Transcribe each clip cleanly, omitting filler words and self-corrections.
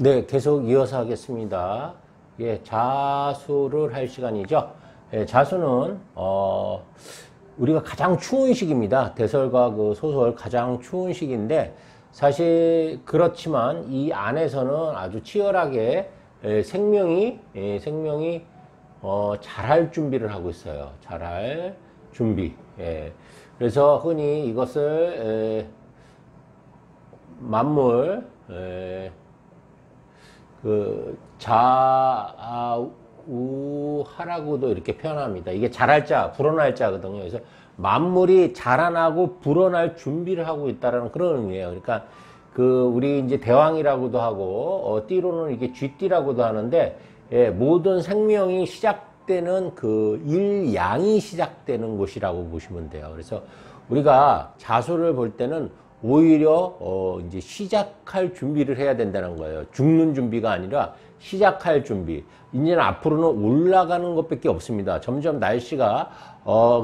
네, 계속 이어서 하겠습니다. 예, 자수를 할 시간이죠. 예, 자수는 우리가 가장 추운 시기입니다. 대설과 그 소설 가장 추운 시기인데 사실 그렇지만 이 안에서는 아주 치열하게 생명이 잘할 준비를 하고 있어요. 잘할 준비. 예. 그래서 흔히 이것을 만물 그 자우하라고도 이렇게 표현합니다. 이게 자랄 자, 불어날 자거든요. 그래서 만물이 자라나고 불어날 준비를 하고 있다라는 그런 의미예요. 그러니까 그 우리 이제 대왕이라고도 하고 띠로는 이게 쥐띠라고도 하는데 예, 모든 생명이 시작되는 그 일양이 시작되는 곳이라고 보시면 돼요. 그래서 우리가 자수를 볼 때는 오히려 이제 시작할 준비를 해야 된다는 거예요. 죽는 준비가 아니라 시작할 준비. 이제는 앞으로는 올라가는 것밖에 없습니다. 점점 날씨가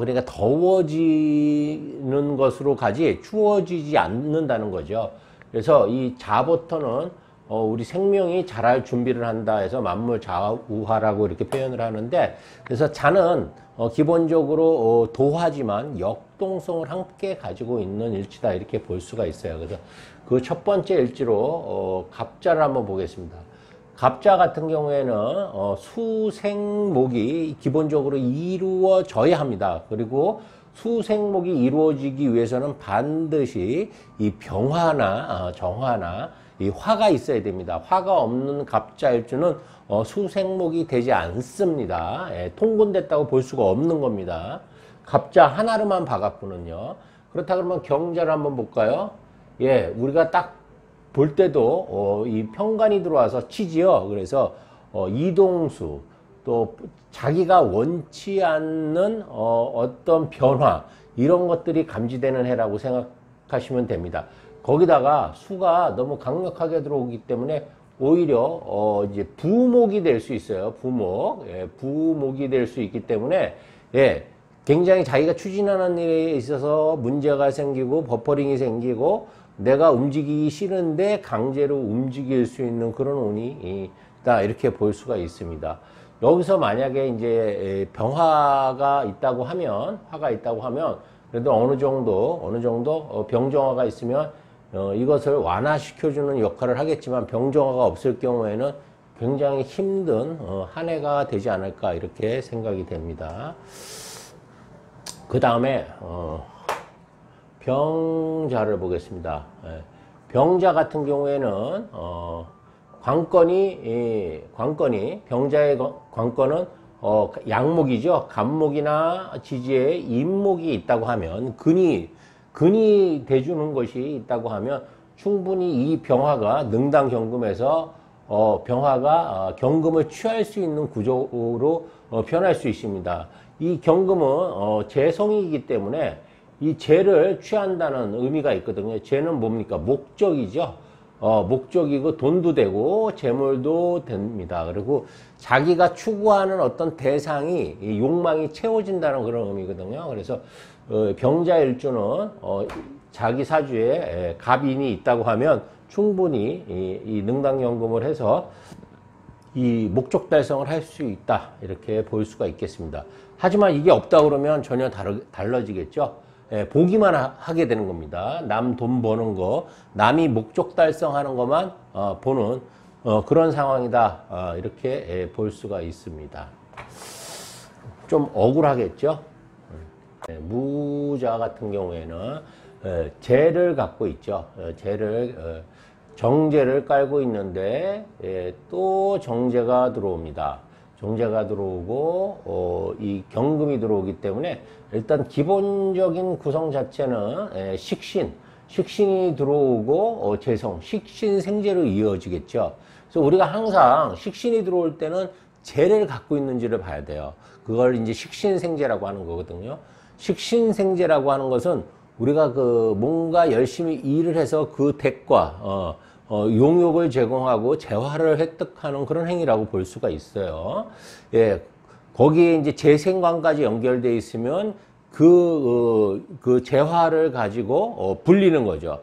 그러니까 더워지는 것으로 가지 추워지지 않는다는 거죠. 그래서 이 자부터는 우리 생명이 자랄 준비를 한다 해서 만물 자우하라고 이렇게 표현을 하는데, 그래서 자는 기본적으로 도화지만 역동성을 함께 가지고 있는 일지다 이렇게 볼 수가 있어요. 그래서 그 첫 번째 일지로 갑자를 한번 보겠습니다. 갑자 같은 경우에는 수생목이 기본적으로 이루어져야 합니다. 그리고 수생목이 이루어지기 위해서는 반드시 이 병화나 정화나 이 화가 있어야 됩니다. 화가 없는 갑자일주는 수생목이 되지 않습니다. 예, 통분됐다고 볼 수가 없는 겁니다. 갑자 하나로만 봐갖고는요. 그렇다 그러면 경자를 한번 볼까요? 예, 우리가 딱 볼 때도 이 편관이 들어와서 치지요. 그래서 이동수, 또 자기가 원치 않는 어떤 변화, 이런 것들이 감지되는 해라고 생각하시면 됩니다. 거기다가 수가 너무 강력하게 들어오기 때문에 오히려 이제 부목이 될 수 있어요. 부목. 예, 부목이 될 수 있기 때문에 예, 굉장히 자기가 추진하는 일에 있어서 문제가 생기고 버퍼링이 생기고 내가 움직이기 싫은데 강제로 움직일 수 있는 그런 운이 있다 이렇게 볼 수가 있습니다. 여기서 만약에 이제 병화가 있다고 하면, 화가 있다고 하면 그래도 어느 정도 병정화가 있으면 이것을 완화시켜주는 역할을 하겠지만, 병정화가 없을 경우에는 굉장히 힘든 한 해가 되지 않을까 이렇게 생각이 됩니다. 그 다음에 병자를 보겠습니다. 병자 같은 경우에는 관건이 병자의 관건은 양목이죠. 간목이나 지지에 임목이 있다고 하면, 근이 돼주는 것이 있다고 하면 충분히 이 병화가 능당경금에서 병화가 경금을 취할 수 있는 구조로 변할 수 있습니다. 이 경금은 재성이기 때문에 이 재를 취한다는 의미가 있거든요. 재는 뭡니까? 목적이죠. 목적이고 돈도 되고 재물도 됩니다. 그리고 자기가 추구하는 어떤 대상이, 이 욕망이 채워진다는 그런 의미거든요. 그래서 병자 일주는 자기 사주에 갑인이 있다고 하면 충분히 이 능당연금을 해서 이 목적 달성을 할 수 있다 이렇게 볼 수가 있겠습니다. 하지만 이게 없다 그러면 전혀 달라지겠죠. 예, 보기만 하게 되는 겁니다. 남 돈 버는 거, 남이 목적 달성하는 것만 보는 그런 상황이다 이렇게 볼 수가 있습니다. 좀 억울하겠죠. 무자 같은 경우에는 재를 갖고 있죠. 정제를 깔고 있는데 또 정제가 들어옵니다. 정제가 들어오고 이 경금이 들어오기 때문에 일단 기본적인 구성 자체는 식신이 들어오고 재성, 식신생재로 이어지겠죠. 그래서 우리가 항상 식신이 들어올 때는 재를 갖고 있는지를 봐야 돼요. 그걸 이제 식신생재라고 하는 거거든요. 식신생재라고 하는 것은 우리가 그 뭔가 열심히 일을 해서 그 대가, 용욕을 제공하고 재화를 획득하는 그런 행위라고 볼 수가 있어요. 예, 거기에 이제 재생관까지 연결되어 있으면 그 재화를 가지고 불리는 거죠.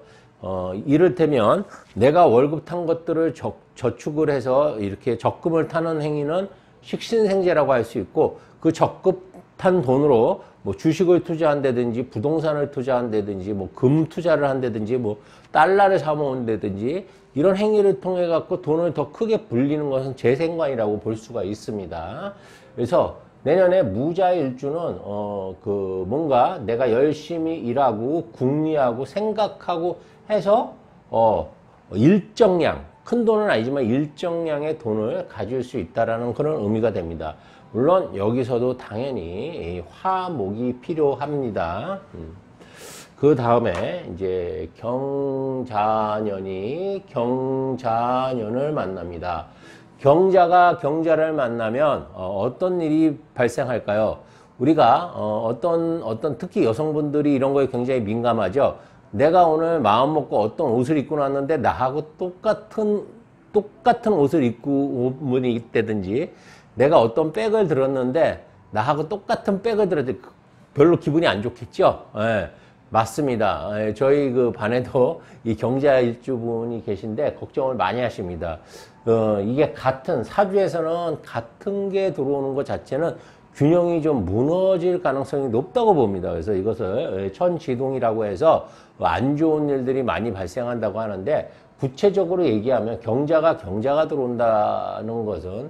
이를테면 내가 월급 탄 것들을 저축을 해서 이렇게 적금을 타는 행위는 식신생재라고 할 수 있고, 그 적금 탄 돈으로 뭐 주식을 투자한다든지 부동산을 투자한다든지 뭐 금 투자를 한다든지 뭐 달러를 사 모은다든지 이런 행위를 통해 갖고 돈을 더 크게 불리는 것은 재생관이라고 볼 수가 있습니다. 그래서 내년에 무자일주는 뭔가 내가 열심히 일하고 궁리하고 생각하고 해서 일정량, 큰 돈은 아니지만 일정량의 돈을 가질 수 있다라는 그런 의미가 됩니다. 물론 여기서도 당연히 화목이 필요합니다. 그 다음에 이제 경자년이 경자년을 만납니다. 경자가 경자를 만나면 어떤 일이 발생할까요? 우리가 어떤 특히 여성분들이 이런 거에 굉장히 민감하죠. 내가 오늘 마음 먹고 어떤 옷을 입고 났는데 나하고 똑같은 옷을 입고 분이 있다든지, 내가 어떤 백을 들었는데 나하고 똑같은 백을 들었는데 별로 기분이 안 좋겠죠? 예, 맞습니다. 예, 저희 그 반에도 이 경자일주분이 계신데 걱정을 많이 하십니다. 이게 같은 사주에서는 같은 게 들어오는 것 자체는 균형이 좀 무너질 가능성이 높다고 봅니다. 그래서 이것을 천지동이라고 해서 안 좋은 일들이 많이 발생한다고 하는데, 구체적으로 얘기하면 경자가 들어온다는 것은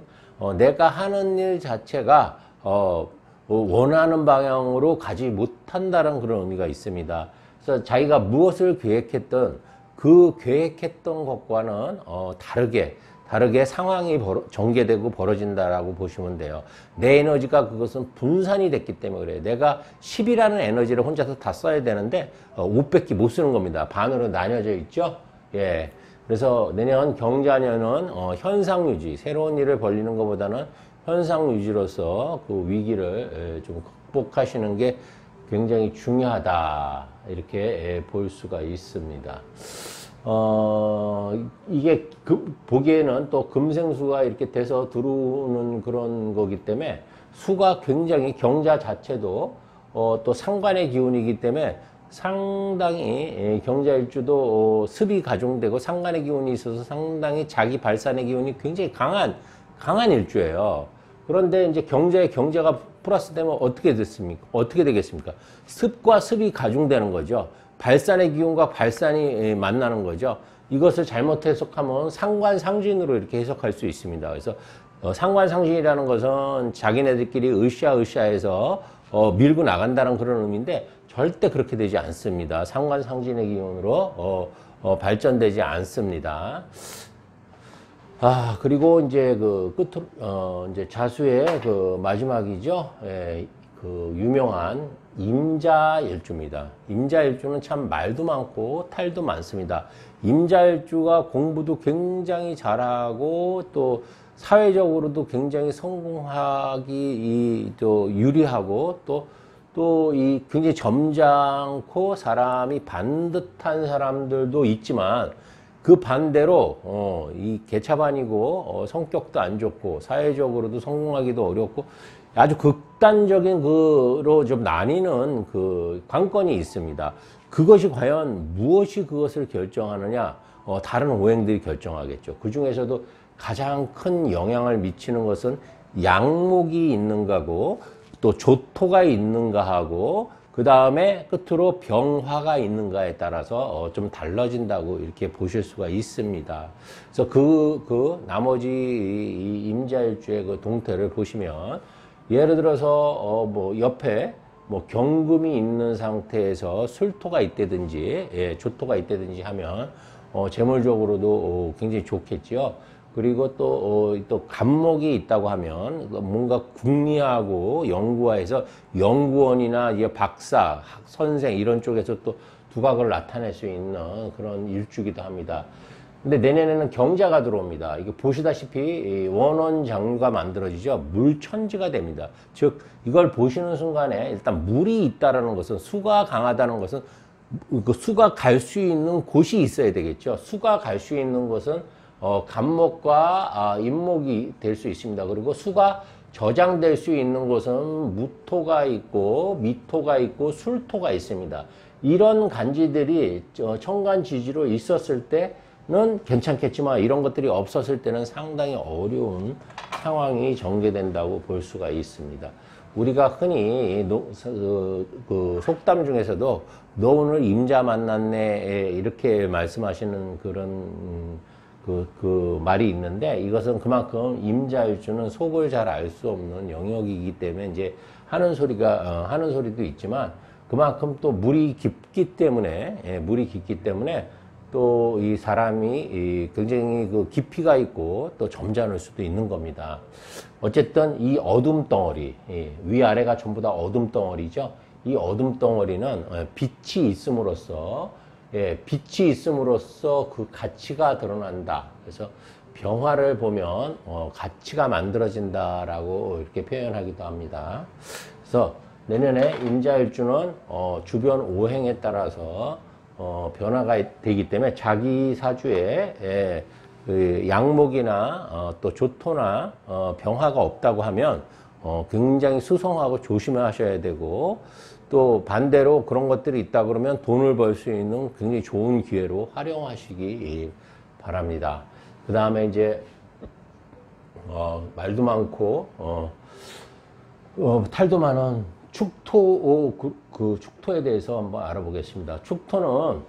내가 하는 일 자체가 원하는 방향으로 가지 못한다는 그런 의미가 있습니다. 그래서 자기가 무엇을 계획했던 그 계획했던 것과는 다르게 상황이 전개되고 벌어진다라고 보시면 돼요. 내 에너지가 그것은 분산이 됐기 때문에 그래요. 내가 10이라는 에너지를 혼자서 다 써야 되는데 5밖에 못 쓰는 겁니다. 반으로 나뉘어져 있죠. 예. 그래서 내년 경자년은 현상 유지, 새로운 일을 벌리는 것보다는 현상 유지로서 그 위기를 좀 극복하시는 게 굉장히 중요하다, 이렇게 볼 수가 있습니다. 이게 보기에는 또 금생수가 이렇게 돼서 들어오는 그런 거기 때문에 수가 굉장히, 경자 자체도 또 상관의 기운이기 때문에 상당히 경자일주도 습이 가중되고 상관의 기운이 있어서 상당히 자기 발산의 기운이 굉장히 강한 일주예요. 그런데 이제 경제가 플러스 되면 어떻게 되겠습니까? 습과 습이 가중되는 거죠. 발산의 기운과 발산이 만나는 거죠. 이것을 잘못 해석하면 상관상진으로 이렇게 해석할 수 있습니다. 그래서 상관상진이라는 것은 자기네들끼리 으쌰으쌰해서 밀고 나간다는 그런 의미인데, 절대 그렇게 되지 않습니다. 상관상진의 기운으로 발전되지 않습니다. 그리고 이제 그 끝으로 이제 자수의 그 마지막이죠. 예, 그 유명한 임자일주입니다. 임자일주는 참 말도 많고 탈도 많습니다. 임자일주가 공부도 굉장히 잘하고 또 사회적으로도 굉장히 성공하기 또 유리하고 또 이 굉장히 점잖고 사람이 반듯한 사람들도 있지만, 그 반대로 이 개차반이고 성격도 안 좋고 사회적으로도 성공하기도 어렵고 아주 극단적인 그로 좀 나뉘는 그 관건이 있습니다. 그것이 과연 무엇이 그것을 결정하느냐? 다른 오행들이 결정하겠죠. 그 중에서도 가장 큰 영향을 미치는 것은 양목이 있는가고 또 조토가 있는가하고 그 다음에 끝으로 병화가 있는가에 따라서 좀 달라진다고 이렇게 보실 수가 있습니다. 그래서 그 나머지 이 임자일주의 그 동태를 보시면, 예를 들어서 뭐 옆에 뭐 경금이 있는 상태에서 술토가 있다든지 조토가 있다든지 하면 재물적으로도 굉장히 좋겠지요. 그리고 또 간목이 있다고 하면 뭔가 궁리하고 연구화해서 연구원이나 이제 박사, 선생 이런 쪽에서 또 두각을 나타낼 수 있는 그런 일주기도 합니다. 근데 내년에는 경자가 들어옵니다. 이게 보시다시피 원원장류가 만들어지죠. 물천지가 됩니다. 즉 이걸 보시는 순간에 일단 물이 있다라는 것은, 수가 강하다는 것은 그 수가 갈 수 있는 곳이 있어야 되겠죠. 수가 갈 수 있는 것은 간목과 임목이 될 수 있습니다. 그리고 수가 저장될 수 있는 곳은 무토가 있고 미토가 있고 술토가 있습니다. 이런 간지들이 천간 지지로 있었을 때는 괜찮겠지만 이런 것들이 없었을 때는 상당히 어려운 상황이 전개된다고 볼 수가 있습니다. 우리가 흔히 그 속담 중에서도 너 오늘 임자 만났네 이렇게 말씀하시는 그런 그 말이 있는데, 이것은 그만큼 임자일주는 속을 잘 알 수 없는 영역이기 때문에 이제 하는 소리도 있지만, 그만큼 또 물이 깊기 때문에 또 이 사람이 굉장히 그 깊이가 있고 또 점잖을 수도 있는 겁니다. 어쨌든 이 어둠 덩어리, 위아래가 전부 다 어둠 덩어리죠. 이 어둠 덩어리는 빛이 있음으로써 그 가치가 드러난다. 그래서 병화를 보면 가치가 만들어진다라고 이렇게 표현하기도 합니다. 그래서 내년에 임자일주는 주변 오행에 따라서 변화가 되기 때문에 자기 사주에 그 양목이나 또 조토나 병화가 없다고 하면 굉장히 수성하고 조심하셔야 되고, 또 반대로 그런 것들이 있다 그러면 돈을 벌 수 있는 굉장히 좋은 기회로 활용하시기 바랍니다. 그 다음에 이제 말도 많고 탈도 많은 축토, 그 축토에 대해서 한번 알아보겠습니다. 축토는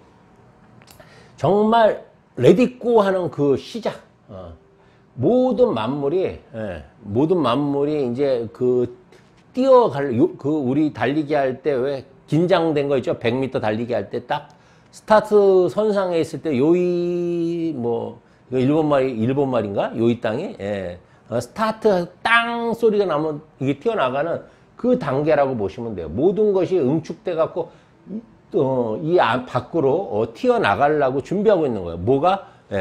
정말 레디꼬 하는 그 시작, 모든 만물이 이제 그 우리 달리기 할 때 왜 긴장된 거 있죠? 100m 달리기 할 때 딱 스타트 선상에 있을 때 요이 이거 일본 말인가? 요이 땅이 스타트 땅 소리가 나면 이게 튀어나가는 그 단계라고 보시면 돼요. 모든 것이 응축돼 갖고 이 밖으로 튀어나가려고 준비하고 있는 거예요.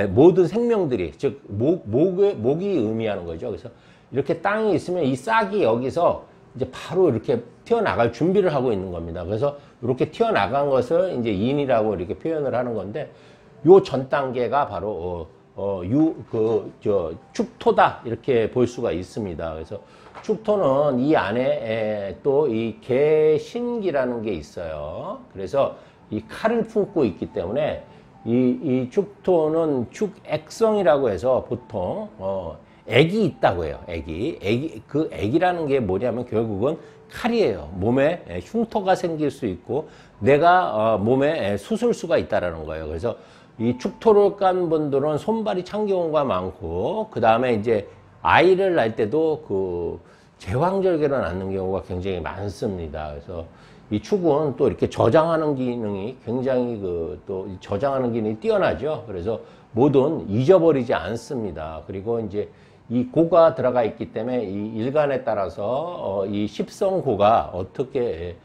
모든 생명들이, 즉 목이 의미하는 거죠. 그래서 이렇게 땅이 있으면 이 싹이 여기서 이제 바로 이렇게 튀어나갈 준비를 하고 있는 겁니다. 그래서 이렇게 튀어나간 것을 이제 인이라고 이렇게 표현을 하는 건데, 요 전 단계가 바로 축토다 이렇게 볼 수가 있습니다. 그래서 축토는 이 안에 또 이 개신기라는 게 있어요. 그래서 이 칼을 품고 있기 때문에 이 축토는 축액성이라고 해서 보통 액이 있다고 해요. 그 액이라는 게 뭐냐면 결국은 칼이에요. 몸에 흉터가 생길 수 있고 내가 몸에 수술 수가 있다라는 거예요. 그래서 이 축토를 깐 분들은 손발이 찬 경우가 많고, 그 다음에 이제 아이를 낳을 때도 그 제왕절개로 낳는 경우가 굉장히 많습니다. 그래서 이 축은 또 이렇게 저장하는 기능이 굉장히 또 저장하는 기능이 뛰어나죠. 그래서 뭐든 잊어버리지 않습니다. 그리고 이제 이 고가 들어가 있기 때문에 이 일간에 따라서 이 십성고가 어떻게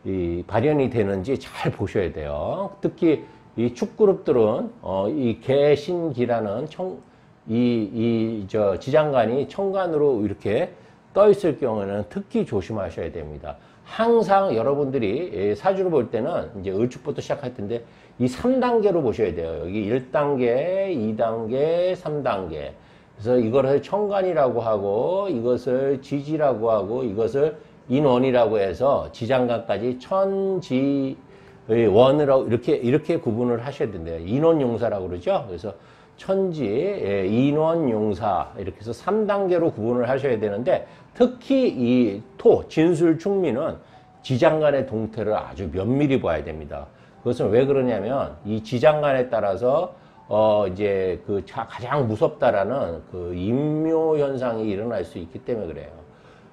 이 발현이 되는지 잘 보셔야 돼요. 특히 이 축그룹들은 이 개신기라는 지장간이 천간으로 이렇게 떠 있을 경우에는 특히 조심하셔야 됩니다. 항상 여러분들이 사주를 볼 때는 이제 을축부터 시작할 텐데 이 3단계로 보셔야 돼요. 여기 1단계, 2단계, 3단계. 그래서 이걸 천간이라고 하고, 이것을 지지라고 하고, 이것을 인원이라고 해서 지장간까지 천지원으로 이렇게 구분을 하셔야 된대요. 인원용사라고 그러죠. 그래서 천지, 인원용사 이렇게 해서 3단계로 구분을 하셔야 되는데, 특히 이 진술충미는 지장간의 동태를 아주 면밀히 봐야 됩니다. 그것은 왜 그러냐면 이 지장간에 따라서 이제 가장 무섭다라는 그 인묘 현상이 일어날 수 있기 때문에 그래요.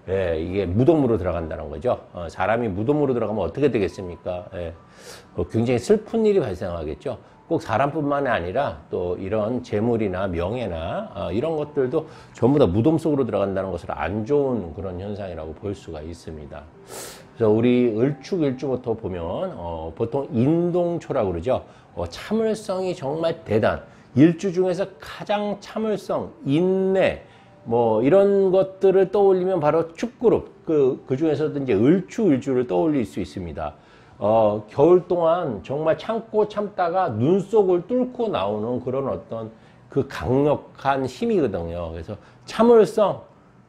예, 이게 무덤으로 들어간다는 거죠. 사람이 무덤으로 들어가면 어떻게 되겠습니까? 예, 굉장히 슬픈 일이 발생하겠죠. 꼭 사람뿐만이 아니라 또 이런 재물이나 명예나 이런 것들도 전부 다 무덤 속으로 들어간다는 것을 안 좋은 그런 현상이라고 볼 수가 있습니다. 그래서 우리 을축일주부터 보면 보통 인동초라고 그러죠. 참을성이 정말 대단. 일주 중에서 가장 참을성, 인내, 이런 것들을 떠올리면 바로 축그룹, 그 중에서도 이제 을축일주를 떠올릴 수 있습니다. 겨울 동안 정말 참고 참다가 눈속을 뚫고 나오는 그런 어떤 그 강력한 힘이거든요. 그래서 참을성,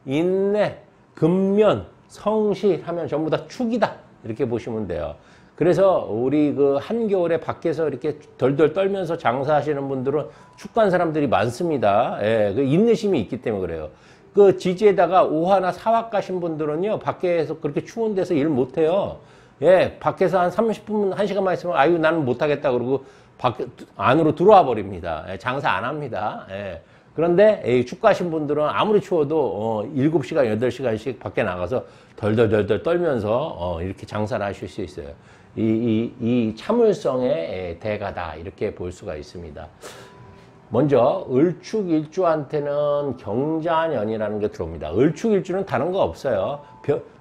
인내, 근면, 성실 하면 전부 다 축이다. 이렇게 보시면 돼요. 그래서 우리 그 한겨울에 밖에서 이렇게 덜덜 떨면서 장사하시는 분들은 축구한 사람들이 많습니다. 예, 그 인내심이 있기 때문에 그래요. 그 지지에다가 5화나 4화 가신 분들은요, 밖에서 그렇게 추운 데서 일 못해요. 예, 밖에서 한 30분, 1시간만 있으면, 아유, 나는 못하겠다. 그러고, 안으로 들어와 버립니다. 예, 장사 안 합니다. 예. 그런데, 축구하신 분들은 아무리 추워도, 7시간, 8시간씩 밖에 나가서 덜덜덜덜 떨면서, 이렇게 장사를 하실 수 있어요. 이 참을성의 대가다. 이렇게 볼 수가 있습니다. 먼저 을축일주한테는 경자년이라는 게 들어옵니다. 을축일주는 다른 거 없어요.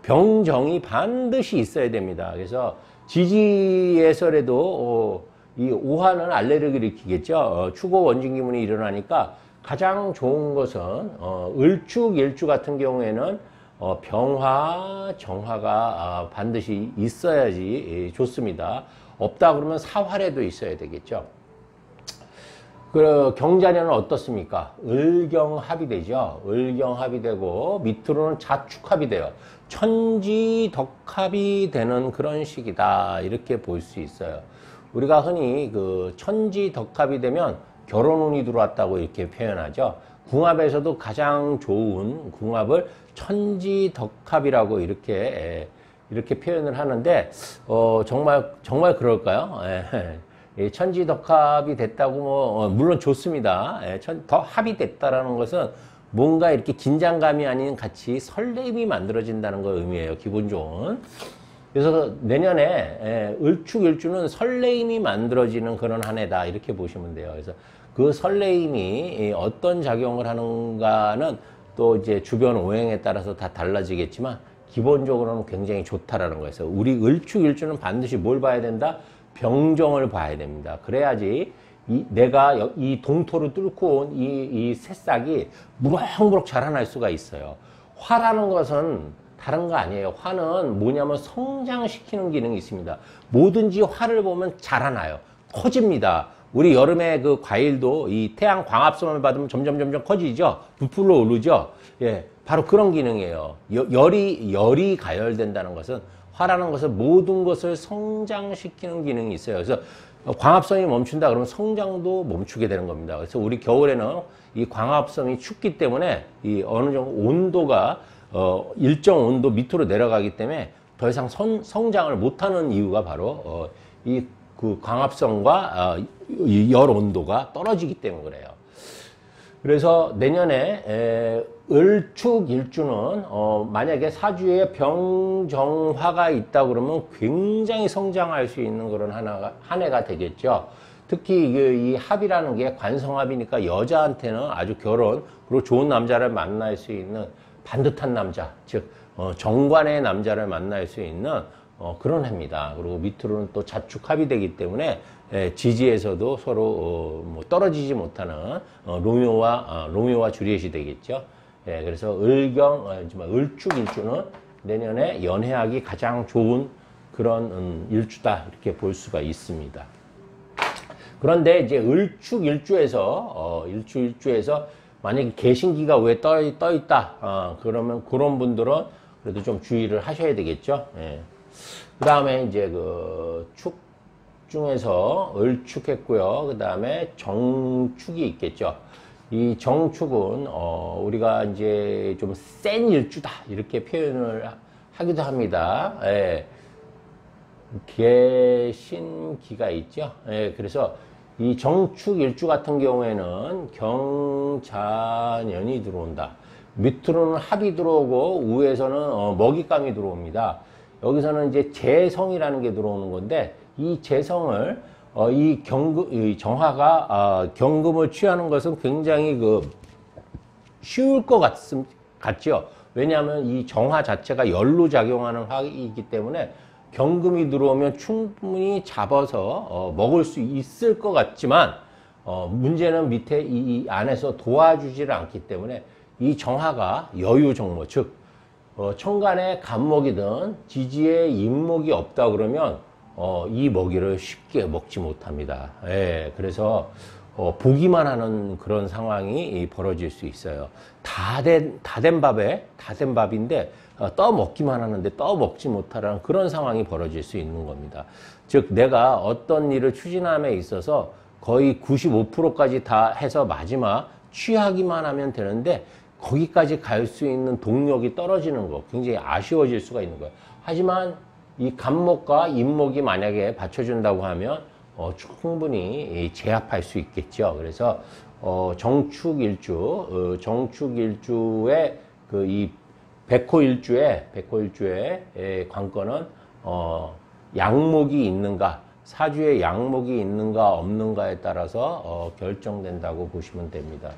병정이 반드시 있어야 됩니다. 그래서 지지에서라도 이 오화는 알레르기를 일으키겠죠. 추고 원진기문이 일어나니까 가장 좋은 것은 을축일주 같은 경우에는 병화, 정화가 반드시 있어야지 좋습니다. 없다 그러면 사화라도 있어야 되겠죠. 그 경자년은 어떻습니까? 을경합이 되죠. 을경합이 되고 밑으로는 자축합이 돼요. 천지덕합이 되는 그런 시기다. 이렇게 볼 수 있어요. 우리가 흔히 그 천지덕합이 되면 결혼운이 들어왔다고 이렇게 표현하죠. 궁합에서도 가장 좋은 궁합을 천지덕합이라고 이렇게 표현을 하는데 정말 그럴까요? 천지덕합이 됐다고 물론 좋습니다. 더 합이 됐다라는 것은 뭔가 이렇게 긴장감이 아닌 같이 설렘이 만들어진다는 걸 의미해요. 기분 좋은. 그래서 내년에 을축일주는 설레임이 만들어지는 그런 한 해다. 이렇게 보시면 돼요. 그래서 그 설레임이 어떤 작용을 하는가는 또 이제 주변 오행에 따라서 다 달라지겠지만 기본적으로는 굉장히 좋다라는 거예요. 그래서 우리 을축일주는 반드시 뭘 봐야 된다? 병정을 봐야 됩니다. 그래야지 내가 이 동토를 뚫고 온 이 새싹이 무럭무럭 자라날 수가 있어요. 화라는 것은 다른 거 아니에요. 화는 뭐냐면 성장시키는 기능이 있습니다. 뭐든지 화를 보면 자라나요. 커집니다. 우리 여름에 그 과일도 이 태양 광합성을 받으면 점점 커지죠. 부풀어 오르죠. 예, 바로 그런 기능이에요. 열이 가열된다는 것은 화라는 것은 모든 것을 성장시키는 기능이 있어요. 그래서 광합성이 멈춘다 그러면 성장도 멈추게 되는 겁니다. 그래서 우리 겨울에는 이 광합성이 춥기 때문에 이 어느 정도 온도가 일정 온도 밑으로 내려가기 때문에 더 이상 성장을 못하는 이유가 바로 이 그 광합성과 열 온도가 떨어지기 때문에 그래요. 그래서 내년에 을축일주는 만약에 사주에 병정화가 있다 그러면 굉장히 성장할 수 있는 그런 한 해가 되겠죠. 특히 이 합이라는 게 관성합이니까 여자한테는 아주 결혼 그리고 좋은 남자를 만날 수 있는 반듯한 남자, 즉 정관의 남자를 만날 수 있는 그런 해입니다. 그리고 밑으로는 또 자축합이 되기 때문에 지지에서도 서로 뭐 떨어지지 못하는 로미오와 주리엣이 되겠죠. 그래서 을축일주는 내년에 연애하기 가장 좋은 그런 일주다 이렇게 볼 수가 있습니다. 그런데 이제 을축일주에서 만약에 개신기가 왜 떠 있다 그러면 그런 분들은 그래도 좀 주의를 하셔야 되겠죠. 그 다음에 이제 그 축 중에서 을축했고요. 그 다음에 정축이 있겠죠. 이 정축은 우리가 이제 좀 센 일주다 이렇게 표현을 하기도 합니다. 개신기가 있죠. 그래서 이 정축 일주 같은 경우에는 경자년이 들어온다. 밑으로는 합이 들어오고 위에서는 먹잇감이 들어옵니다. 여기서는 이제 재성이라는 게 들어오는 건데 이 재성을 이 정화가 경금을 취하는 것은 굉장히 쉬울 것 같죠. 왜냐하면 이 정화 자체가 열로 작용하는 화이기 때문에 경금이 들어오면 충분히 잡아서 먹을 수 있을 것 같지만 문제는 밑에 이 안에서 도와주지를 않기 때문에 이 정화가 여유정모, 즉 천간에 간목이든 지지에 임목이 없다 그러면 이 먹이를 쉽게 먹지 못합니다. 그래서 보기만 하는 그런 상황이 벌어질 수 있어요. 다 된 밥인데 떠먹기만 하는데 떠먹지 못하라는 그런 상황이 벌어질 수 있는 겁니다. 즉 내가 어떤 일을 추진함에 있어서 거의 95%까지 다 해서 마지막 취하기만 하면 되는데 거기까지 갈 수 있는 동력이 떨어지는 거, 굉장히 아쉬워질 수가 있는 거예요. 하지만 이 간목과 인목이 만약에 받쳐준다고 하면 충분히 제압할 수 있겠죠. 그래서 정축일주의 그 이 백호일주의 관건은 양목이 있는가, 사주에 양목이 있는가 없는가에 따라서 결정된다고 보시면 됩니다.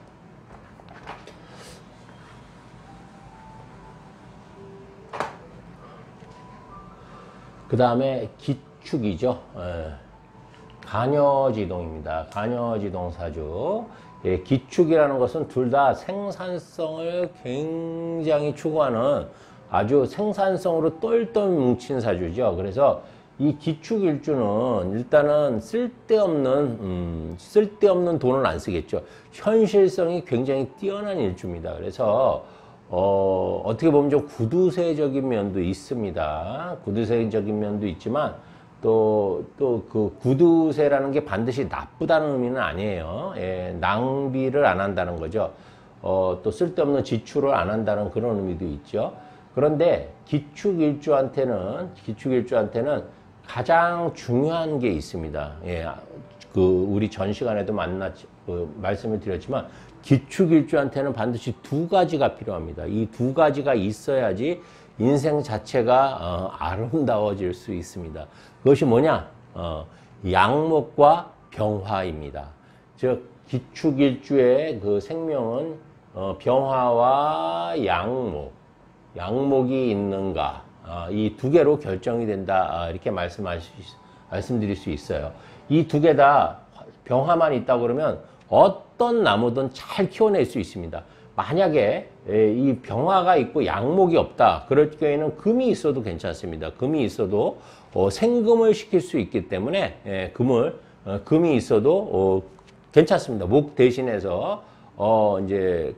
그 다음에 기축이죠. 간여지동입니다. 간여지동 사주. 기축이라는 것은 둘 다 생산성을 굉장히 추구하는 아주 생산성으로 똘똘 뭉친 사주죠. 그래서 이 기축일주는 일단은 쓸데없는 돈을 안 쓰겠죠. 현실성이 굉장히 뛰어난 일주입니다. 그래서 어떻게 보면 좀 구두쇠적인 면도 있습니다. 구두쇠적인 면도 있지만 또 그 구두쇠라는 게 반드시 나쁘다는 의미는 아니에요. 낭비를 안 한다는 거죠. 또 쓸데없는 지출을 안 한다는 그런 의미도 있죠. 그런데 기축일주한테는 가장 중요한 게 있습니다. 우리 전 시간에도 말씀을 드렸지만 기축일주한테는 반드시 두 가지가 필요합니다. 이 두 가지가 있어야지 인생 자체가 아름다워질 수 있습니다. 그것이 뭐냐? 양목과 병화입니다. 즉 기축일주의 그 생명은 병화와 양목이 있는가, 이 두 개로 결정이 된다, 이렇게 말씀드릴 수 있어요. 이 두 개 다 병화만 있다 그러면 어떤 나무든 잘 키워낼 수 있습니다. 만약에 이 병화가 있고 양목이 없다, 그럴 경우에는 금이 있어도 괜찮습니다. 금이 있어도 생금을 시킬 수 있기 때문에 금이 있어도 괜찮습니다. 목 대신해서 이제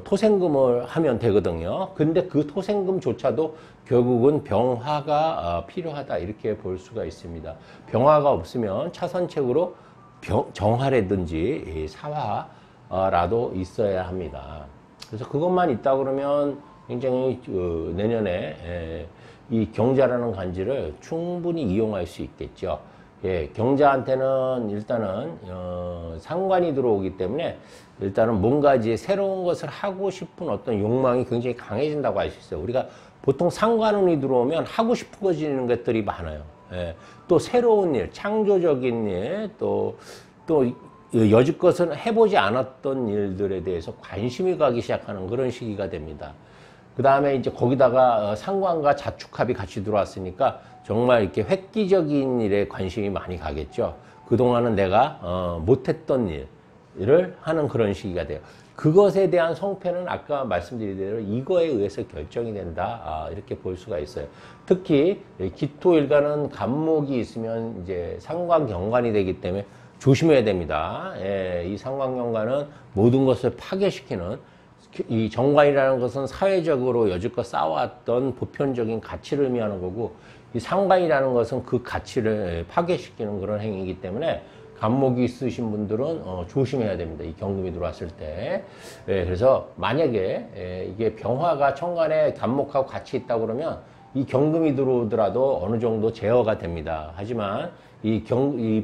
토생금을 하면 되거든요. 근데 그 토생금조차도 결국은 병화가 필요하다, 이렇게 볼 수가 있습니다. 병화가 없으면 차선책으로 정화라든지 사화라도 있어야 합니다. 그래서 그것만 있다 그러면 굉장히 내년에 이 경자라는 간지를 충분히 이용할 수 있겠죠. 경자한테는 일단은 상관이 들어오기 때문에 일단은 뭔가 이제 새로운 것을 하고 싶은 어떤 욕망이 굉장히 강해진다고 할 수 있어요. 우리가 보통 상관운이 들어오면 하고 싶어지는 것들이 많아요. 또 새로운 일, 창조적인 일, 또 여지껏은 해보지 않았던 일들에 대해서 관심이 가기 시작하는 그런 시기가 됩니다. 그 다음에 이제 거기다가 상관과 자축합이 같이 들어왔으니까 정말 이렇게 획기적인 일에 관심이 많이 가겠죠. 그동안은 내가 못했던 일을 하는 그런 시기가 돼요. 그것에 대한 성패는 아까 말씀드린 대로 이거에 의해서 결정이 된다, 이렇게 볼 수가 있어요. 특히 기토일간은 간목이 있으면 이제 상관경관이 되기 때문에 조심해야 됩니다. 이 상관경관은 모든 것을 파괴시키는, 이 정관이라는 것은 사회적으로 여지껏 쌓아왔던 보편적인 가치를 의미하는 거고, 이 상관이라는 것은 그 가치를 파괴시키는 그런 행위이기 때문에 간목이 있으신 분들은 조심해야 됩니다. 이 경금이 들어왔을 때. 그래서 만약에 이게 병화가 천간에 간목하고 같이 있다 그러면 이 경금이 들어오더라도 어느 정도 제어가 됩니다. 하지만 이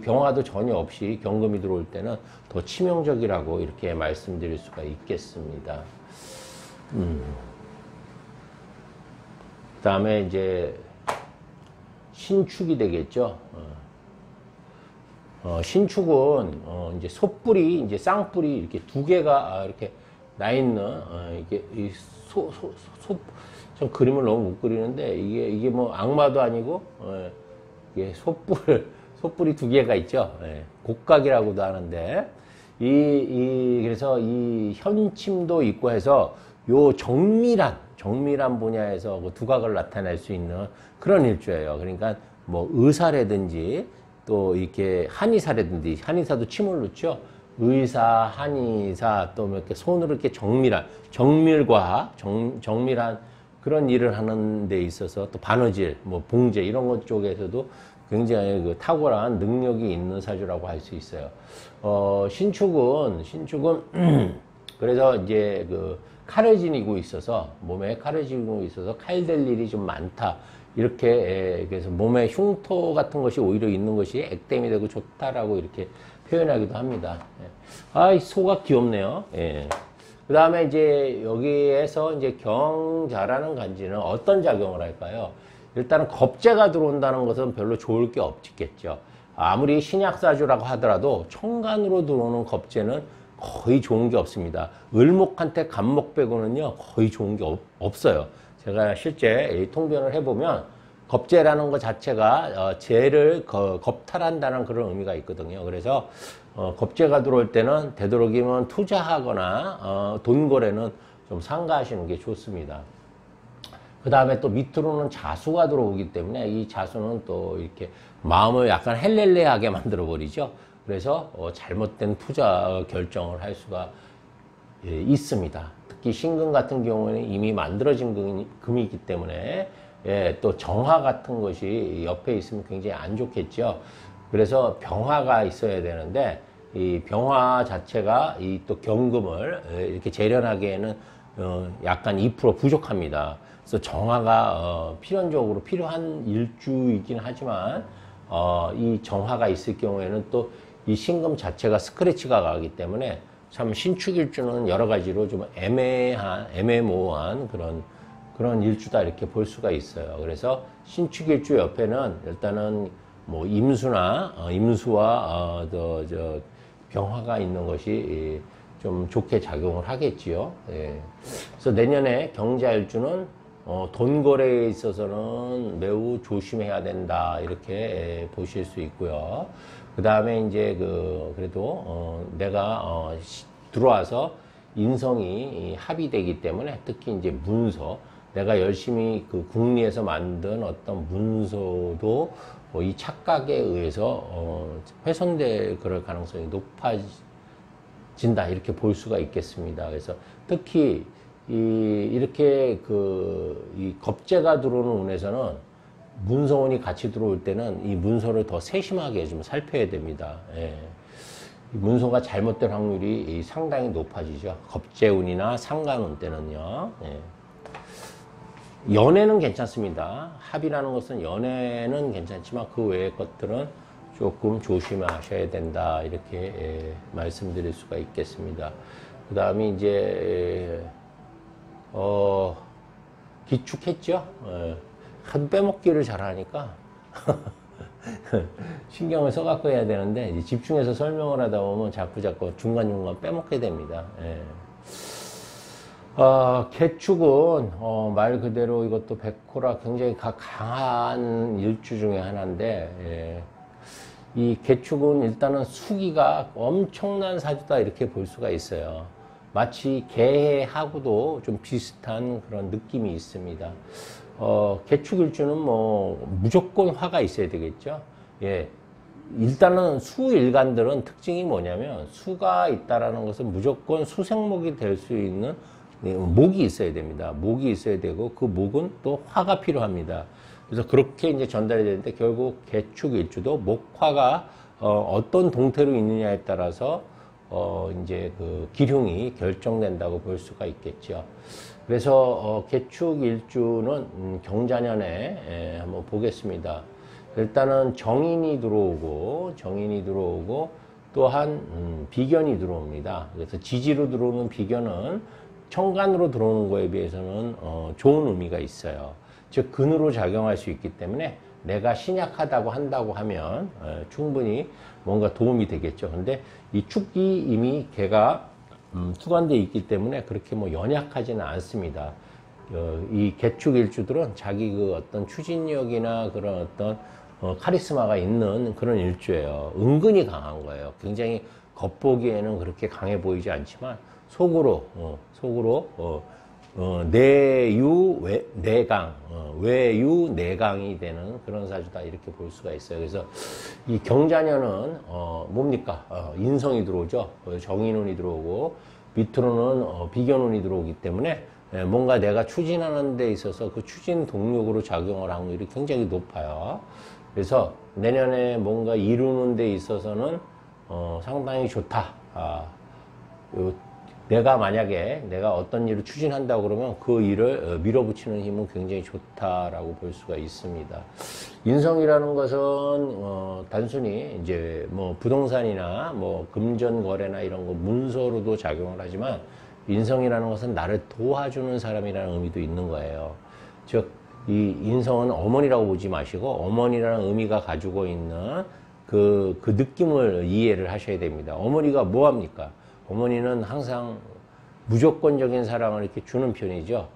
병화도 전혀 없이 경금이 들어올 때는 더 치명적이라고 이렇게 말씀드릴 수가 있겠습니다. 그 다음에 이제 신축이 되겠죠. 신축은 이제 솥불이, 이제 쌍불이 이렇게 두 개가 이렇게 나 있는, 이게 좀 그림을 너무 못 그리는데 이게 뭐 악마도 아니고 이게 솥불이 두 개가 있죠. 곡각이라고도 하는데 그래서 이 현침도 있고 해서 요 정밀한 분야에서 그 두각을 나타낼 수 있는 그런 일주예요. 그러니까 뭐 의사라든지 또 이렇게 한의사라든지, 한의사도 침을 놓죠. 의사, 한의사, 또 뭐 이렇게 손으로 이렇게 정밀한 정밀한 그런 일을 하는 데 있어서 또 바느질, 뭐 봉제 이런 것 쪽에서도 굉장히 그 탁월한 능력이 있는 사주라고 할 수 있어요. 신축은 그래서 이제 그 칼을 지니고 있어서 몸에 칼을 지니고 있어서 칼 될 일이 좀 많다. 이렇게 그래서 몸에 흉터 같은 것이 오히려 있는 것이 액땜이 되고 좋다라고 이렇게 표현하기도 합니다. 아, 이 소가 귀엽네요. 예. 그 다음에 이제 여기에서 이제 경자라는 간지는 어떤 작용을 할까요? 일단은 겁재가 들어온다는 것은 별로 좋을 게 없겠죠. 아무리 신약사주라고 하더라도 천간으로 들어오는 겁재는 거의 좋은 게 없습니다. 을목한테 간목 빼고는요, 거의 좋은 게 없어요. 제가 실제 통변을 해보면 겁재라는 것 자체가 재를 겁탈한다는 그런 의미가 있거든요. 그래서 겁재가 들어올 때는 되도록이면 투자하거나 돈 거래는 좀 삼가하시는 게 좋습니다. 그 다음에 또 밑으로는 자수가 들어오기 때문에 이 자수는 또 이렇게 마음을 약간 헬렐레하게 만들어 버리죠. 그래서 잘못된 투자 결정을 할 수가 있습니다. 특히 신금 같은 경우에는 이미 만들어진 금이기 때문에 또 정화 같은 것이 옆에 있으면 굉장히 안 좋겠죠. 그래서 병화가 있어야 되는데 이 병화 자체가 이 또 경금을 이렇게 재련하기에는 약간 2% 부족합니다. 그래서 정화가 필연적으로 필요한 일주이긴 하지만 이 정화가 있을 경우에는 또 이 신금 자체가 스크래치가 가기 때문에 참 신축일주는 여러 가지로 좀 애매모호한 그런 일주다 이렇게 볼 수가 있어요. 그래서 신축일주 옆에는 일단은 뭐 임수와 병화가 있는 것이 좀 좋게 작용을 하겠지요. 예. 그래서 내년에 경자일주는 돈 거래에 있어서는 매우 조심해야 된다 이렇게 보실 수 있고요. 그 다음에 이제 그래도 내가 들어와서 인성이 합의되기 때문에 특히 이제 문서 내가 열심히 그 궁리에서 만든 어떤 문서도 이 착각에 의해서 훼손될 그럴 가능성이 높아진다 이렇게 볼 수가 있겠습니다. 그래서 특히 이렇게 이 겁재가 들어오는 운에서는 문서운이 같이 들어올 때는 이 문서를 더 세심하게 좀 살펴야 됩니다. 예. 문서가 잘못될 확률이 상당히 높아지죠. 겁재운이나 상간운 때는요. 예. 연애는 괜찮습니다. 합이라는 것은 연애는 괜찮지만 그 외의 것들은 조금 조심하셔야 된다 이렇게 말씀드릴 수가 있겠습니다. 그 다음에 이제 기축했죠. 하도 빼먹기를 잘하니까 신경을 써갖고 해야 되는데 이제 집중해서 설명을 하다 보면 자꾸 중간중간 빼먹게 됩니다. 예. 개축은 말 그대로 이것도 백호라 굉장히 강한 일주 중에 하나인데 예. 이 개축은 일단은 수기가 엄청난 사주다 이렇게 볼 수가 있어요. 마치 개해하고도 좀 비슷한 그런 느낌이 있습니다. 개축일주는 뭐 무조건 화가 있어야 되겠죠. 예. 일단은 수일간들은 특징이 뭐냐면 수가 있다라는 것은 무조건 수생목이 될 수 있는 목이 있어야 됩니다. 목이 있어야 되고 그 목은 또 화가 필요합니다. 그래서 그렇게 이제 전달이 되는데 결국 개축일주도 목화가 어떤 동태로 있느냐에 따라서 이제 그 기흉이 결정된다고 볼 수가 있겠죠. 그래서 개축일주는 경자년에 한번 보겠습니다. 일단은 정인이 들어오고 또한 비견이 들어옵니다. 그래서 지지로 들어오는 비견은 천간으로 들어오는 거에 비해서는 좋은 의미가 있어요. 즉 근으로 작용할 수 있기 때문에 내가 신약하다고 한다고 하면 충분히 뭔가 도움이 되겠죠. 근데 이 축이 이미 걔가 투관되어 있기 때문에 그렇게 뭐 연약하지는 않습니다. 이 개축일주들은 자기 그 어떤 추진력이나 그런 어떤 카리스마가 있는 그런 일주예요. 은근히 강한 거예요. 굉장히 겉보기에는 그렇게 강해 보이지 않지만 속으로 내유 내강 외유 내강이 되는 그런 사주다 이렇게 볼 수가 있어요. 그래서 이 경자년은 뭡니까? 인성이 들어오죠. 정인운이 들어오고 밑으로는 비견운이 들어오기 때문에 뭔가 내가 추진하는 데 있어서 그 추진 동력으로 작용할 확률이 굉장히 높아요. 그래서 내년에 뭔가 이루는 데 있어서는 상당히 좋다. 내가 만약에 내가 어떤 일을 추진한다고 그러면 그 일을 밀어붙이는 힘은 굉장히 좋다라고 볼 수가 있습니다. 인성이라는 것은 단순히 이제 뭐 부동산이나 뭐 금전 거래나 이런 거 문서로도 작용을 하지만 인성이라는 것은 나를 도와주는 사람이라는 의미도 있는 거예요. 즉, 이 인성은 어머니라고 보지 마시고 어머니라는 의미가 가지고 있는 그 느낌을 이해를 하셔야 됩니다. 어머니가 뭐 합니까? 어머니는 항상 무조건적인 사랑을 이렇게 주는 편이죠.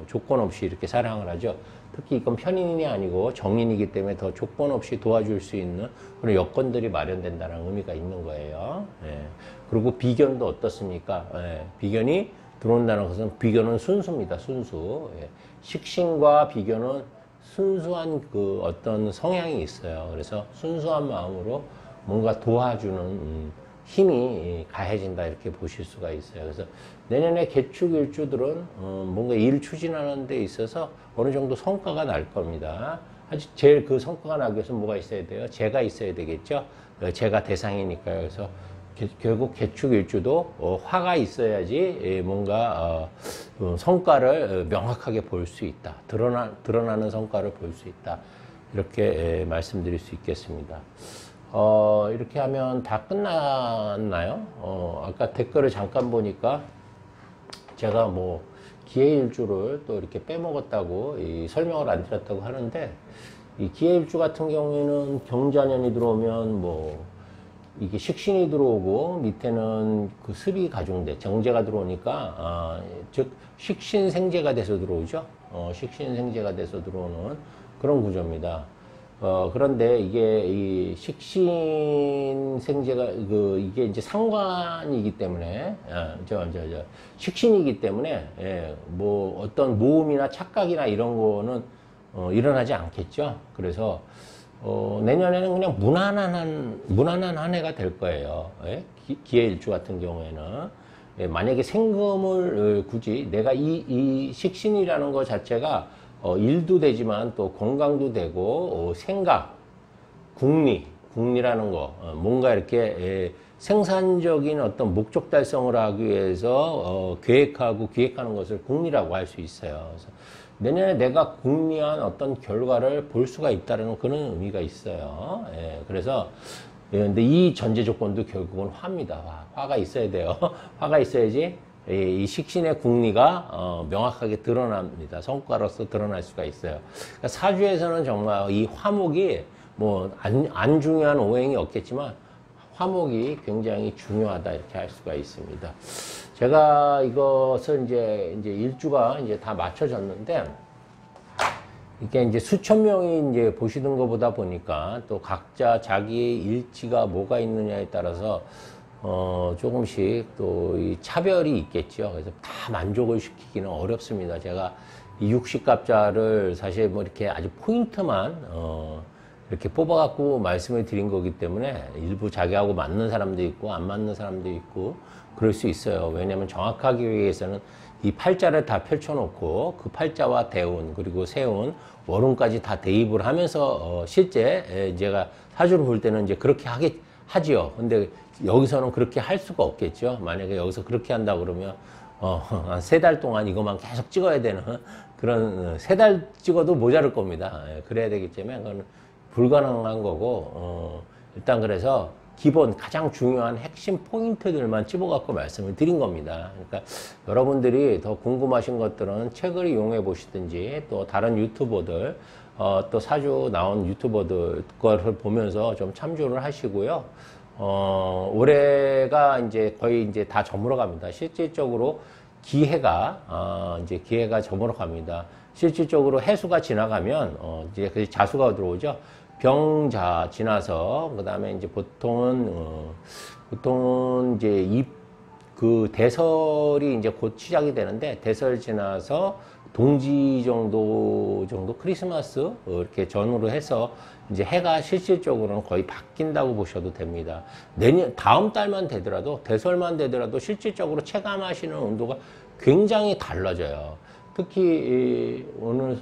조건 없이 이렇게 사랑을 하죠. 특히 이건 편인이 아니고 정인이기 때문에 더 조건 없이 도와줄 수 있는 그런 여건들이 마련된다는 의미가 있는 거예요. 예. 그리고 비견도 어떻습니까? 예. 비견이 들어온다는 것은 비견은 순수입니다. 순수. 예. 식신과 비견은 순수한 그 어떤 성향이 있어요. 그래서 순수한 마음으로 뭔가 도와주는 힘이 가해진다 이렇게 보실 수가 있어요. 그래서 내년에 개축 일주들은 뭔가 일 추진하는 데 있어서 어느 정도 성과가 날 겁니다. 아직 제일 그 성과가 나기 위해서 뭐가 있어야 돼요? 재가 있어야 되겠죠. 재가 대상이니까요. 그래서 결국 개축 일주도 화가 있어야지 뭔가 성과를 명확하게 볼 수 있다. 드러나는 성과를 볼 수 있다. 이렇게 말씀드릴 수 있겠습니다. 이렇게 하면 다 끝났나요? 아까 댓글을 잠깐 보니까 제가 뭐 기해일주를 또 이렇게 빼먹었다고 설명을 안 드렸다고 하는데, 이 기해일주 같은 경우에는 경자년이 들어오면 뭐 이게 식신이 들어오고 밑에는 그 습이 가중돼 정제가 들어오니까 즉 식신생제가 돼서 들어오죠. 식신생제가 돼서 들어오는 그런 구조입니다. 그런데 이게 이 식신생제가 이게 이제 상관이기 때문에 식신이기 때문에 뭐 어떤 모험이나 착각이나 이런 거는 일어나지 않겠죠. 그래서 내년에는 그냥 무난한 한 해가 될 거예요. 기해일주 같은 경우에는. 만약에 생금을 굳이 내가 이 식신이라는 것 자체가 일도 되지만 또 건강도 되고 생각, 궁리라는 거 뭔가 이렇게 생산적인 어떤 목적 달성을 하기 위해서 계획하고 기획하는 것을 궁리라고 할 수 있어요. 그래서 내년에 내가 궁리한 어떤 결과를 볼 수가 있다는 그런 의미가 있어요. 그래서 근데 이 전제 조건도 결국은 화입니다. 화가 있어야 돼요. 화가 있어야지 이 식신의 궁리가 명확하게 드러납니다. 성과로서 드러날 수가 있어요. 그러니까 사주에서는 정말 이 화목이 뭐 안 중요한 오행이 없겠지만 화목이 굉장히 중요하다 이렇게 할 수가 있습니다. 제가 이것을 이제 일주가 이제 다 맞춰졌는데, 이게 이제 수천 명이 이제 보시는 것보다 보니까 또 각자 자기의 일지가 뭐가 있느냐에 따라서 조금씩 또 이 차별이 있겠죠. 그래서 다 만족을 시키기는 어렵습니다. 제가 이 육식갑자를 사실 뭐 이렇게 아주 포인트만 이렇게 뽑아갖고 말씀을 드린 거기 때문에 일부 자기하고 맞는 사람도 있고 안 맞는 사람도 있고 그럴 수 있어요. 왜냐하면 정확하기 위해서는 이 팔자를 다 펼쳐놓고 그 팔자와 대운 그리고 세운 월운까지 다 대입을 하면서 실제 제가 사주를 볼 때는 이제 그렇게 하지요. 근데 여기서는 그렇게 할 수가 없겠죠. 만약에 여기서 그렇게 한다 그러면 한 3달 동안 이것만 계속 찍어야 되는 그런 3달 찍어도 모자랄 겁니다. 그래야 되기 때문에 그건 불가능한 거고 일단 그래서 기본 가장 중요한 핵심 포인트들만 집어갖고 말씀을 드린 겁니다. 그러니까 여러분들이 더 궁금하신 것들은 책을 이용해 보시든지 또 다른 유튜버들 또 사주 나온 유튜버들 거를 보면서 좀 참조를 하시고요. 올해가 이제 거의 이제 다 저물어 갑니다. 실질적으로 이제 기해가 저물어 갑니다. 실질적으로 해수가 지나가면 이제 그 자수가 들어오죠. 병자 지나서 그다음에 이제 보통은 이제 그 대설이 이제 곧 시작이 되는데, 대설 지나서 동지 정도 크리스마스 이렇게 전후로 해서 이제 해가 실질적으로는 거의 바뀐다고 보셔도 됩니다. 다음 달만 되더라도, 대설만 되더라도 실질적으로 체감하시는 온도가 굉장히 달라져요. 특히 오늘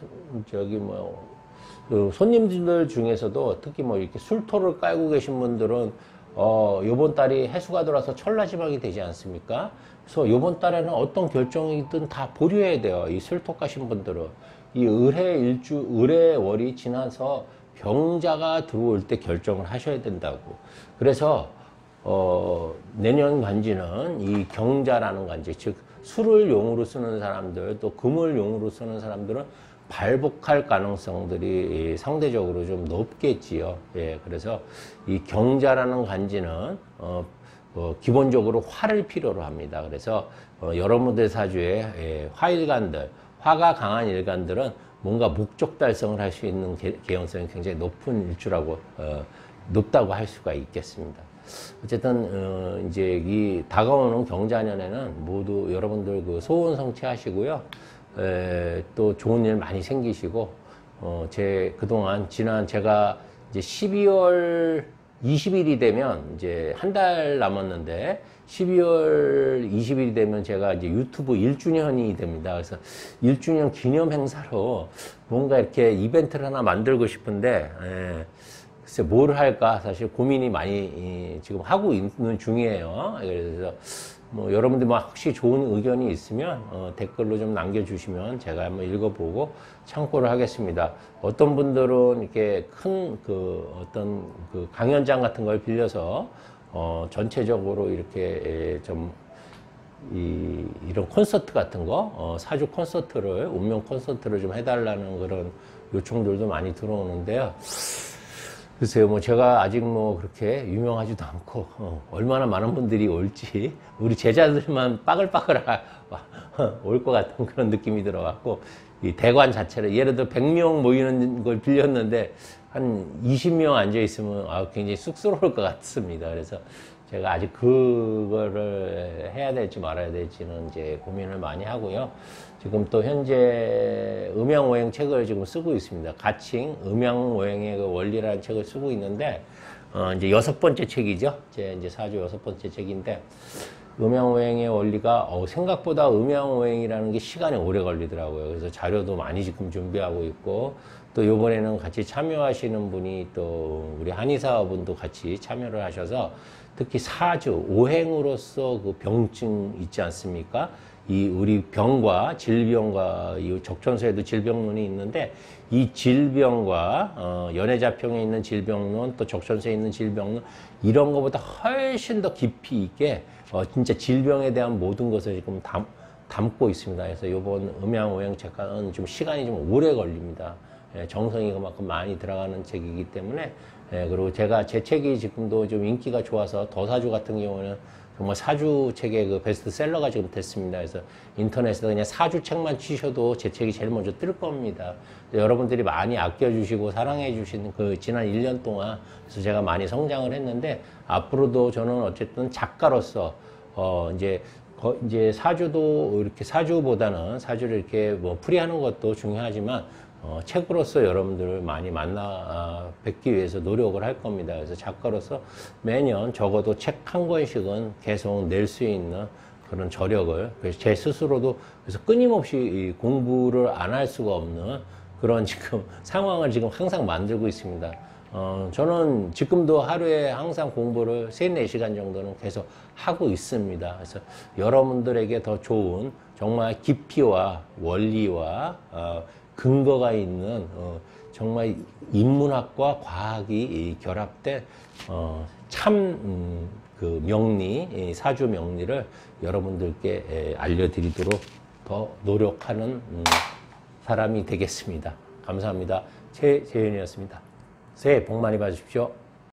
그 손님들 중에서도 특히 뭐 이렇게 술토를 깔고 계신 분들은 요번 달이 해수가 들어와서 천라지방이 되지 않습니까? 그래서 요번 달에는 어떤 결정이든 다 보류해야 돼요. 이 술토 가신 분들은. 이 을해월이 지나서 병자가 들어올 때 결정을 하셔야 된다고. 그래서 내년 간지는 이 경자라는 간지, 즉 술을 용으로 쓰는 사람들, 또 금을 용으로 쓰는 사람들은 발복할 가능성들이 상대적으로 좀 높겠지요. 예, 그래서 이 경자라는 간지는 기본적으로 화를 필요로 합니다. 그래서 여러분들 사주에 화일간들, 화가 강한 일간들은 뭔가 목적 달성을 할 수 있는 개연성이 굉장히 높은 일주라고 높다고 할 수가 있겠습니다. 어쨌든 이제 이 다가오는 경자년에는 모두 여러분들 그 소원 성취하시고요. 또 좋은 일 많이 생기시고 그동안 제가 이제 12월 20일이 되면 이제 한 달 남았는데 12월 20일이 되면 제가 이제 유튜브 1주년이 됩니다. 그래서 1주년 기념 행사로 뭔가 이렇게 이벤트를 하나 만들고 싶은데 글쎄 뭘 할까 사실 고민이 많이 지금 하고 있는 중이에요. 그래서 뭐 여러분들 뭐 혹시 좋은 의견이 있으면 댓글로 좀 남겨주시면 제가 한번 읽어보고 참고를 하겠습니다. 어떤 분들은 이렇게 큰 어떤 강연장 같은 걸 빌려서 전체적으로 이렇게 좀 이런 콘서트 같은 거 사주 콘서트를 운명 콘서트를 좀 해달라는 그런 요청들도 많이 들어오는데요. 글쎄요, 뭐 제가 아직 뭐 그렇게 유명하지도 않고 얼마나 많은 분들이 올지 우리 제자들만 빠글빠글 올 것 같은 그런 느낌이 들어갖고 이 대관 자체를 예를 들어 100명 모이는 걸 빌렸는데 한 20명 앉아 있으면 굉장히 쑥스러울 것 같습니다. 그래서 제가 아직 그거를 해야 될지 말아야 될지는 이제 고민을 많이 하고요. 지금 또 현재 음양오행 책을 지금 쓰고 있습니다. 가칭 음양오행의 그 원리라는 책을 쓰고 있는데 이제 6번째 책이죠. 제 이제 사주 6번째 책인데 음양오행의 원리가 생각보다 음양오행이라는 게 시간이 오래 걸리더라고요. 그래서 자료도 많이 지금 준비하고 있고 또 이번에는 같이 참여하시는 분이 또 우리 한의사분도 같이 참여를 하셔서 특히 사주 오행으로서 그 병증 있지 않습니까? 이 우리 병과 질병과 이 적천서에도 질병론이 있는데 이 질병과 연애자평에 있는 질병론 또 적천서에 있는 질병론 이런 것보다 훨씬 더 깊이 있게 진짜 질병에 대한 모든 것을 지금 담고 있습니다. 그래서 이번 음양오행 책은 좀 시간이 좀 오래 걸립니다. 정성이 그만큼 많이 들어가는 책이기 때문에 그리고 제 책이 지금도 좀 인기가 좋아서 더사주 같은 경우는 정말 사주 책의 그 베스트셀러가 지금 됐습니다. 그래서 인터넷에서 그냥 사주 책만 치셔도 제 책이 제일 먼저 뜰 겁니다. 여러분들이 많이 아껴주시고 사랑해주시는 그 지난 1년 동안 그래서 제가 많이 성장을 했는데 앞으로도 저는 어쨌든 작가로서 이제 사주도 이렇게 사주보다는 사주를 이렇게 뭐 풀이하는 것도 중요하지만 책으로서 여러분들을 많이 만나 뵙기 위해서 노력을 할 겁니다. 그래서 작가로서 매년 적어도 책 한 권씩은 계속 낼 수 있는 그런 저력을 그래서 제 스스로도 그래서 끊임없이 공부를 안 할 수가 없는 그런 지금 상황을 지금 항상 만들고 있습니다. 저는 지금도 하루에 항상 공부를 3, 4시간 정도는 계속 하고 있습니다. 그래서 여러분들에게 더 좋은 정말 깊이와 원리와 근거가 있는 정말 인문학과 과학이 결합된 그 명리, 사주 명리를 여러분들께 알려드리도록 더 노력하는 사람이 되겠습니다. 감사합니다. 최재현이었습니다. 새해 복 많이 받으십시오.